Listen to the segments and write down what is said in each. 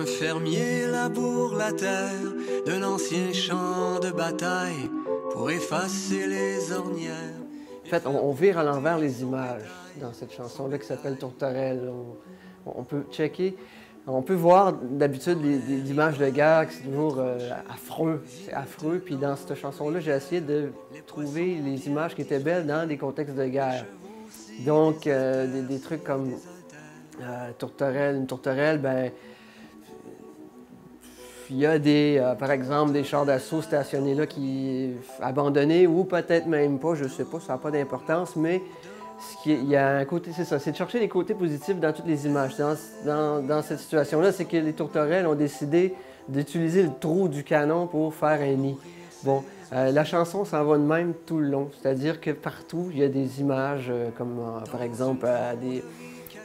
Un fermier laboure la terre de l'ancien champ de bataille pour effacer les ornières. En fait, on vire à l'envers les images dans cette chanson-là qui s'appelle Tourterelle. On peut checker, on peut voir d'habitude des images de guerre qui sont toujours affreux. C'est affreux. Puis dans cette chanson-là, j'ai essayé de trouver les images qui étaient belles dans des contextes de guerre. Donc, des trucs comme tourterelle. Une tourterelle, ben, il y a par exemple, des chars d'assaut stationnés là abandonnés ou peut-être même pas, je ne sais pas, ça n'a pas d'importance, mais il y a un côté, c'est ça, c'est de chercher les côtés positifs dans toutes les images. Dans cette situation-là, c'est que les tourterelles ont décidé d'utiliser le trou du canon pour faire un nid. Bon, la chanson s'en va de même tout le long, c'est-à-dire que partout, il y a des images comme, par exemple,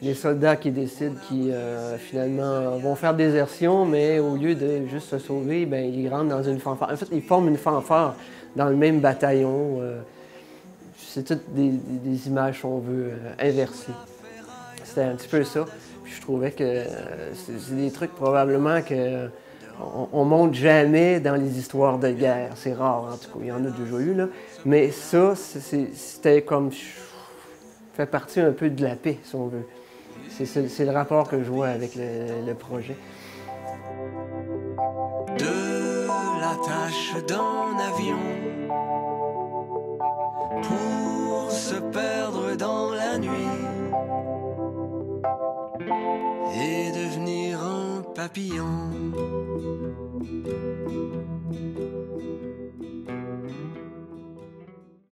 des soldats qui décident qui finalement vont faire désertion, mais au lieu de juste se sauver, bien, ils rentrent dans une fanfare. En fait, ils forment une fanfare dans le même bataillon. C'est toutes des images, si on veut, inversées. C'était un petit peu ça. Puis je trouvais que c'est des trucs probablement que on montre jamais dans les histoires de guerre. C'est rare, en tout cas. Il y en a déjà eu, là. Mais ça, c'était comme... fait partie un peu de la paix, si on veut. C'est le rapport que je vois avec le projet. De l'attache d'un avion pour se perdre dans la nuit et devenir un papillon.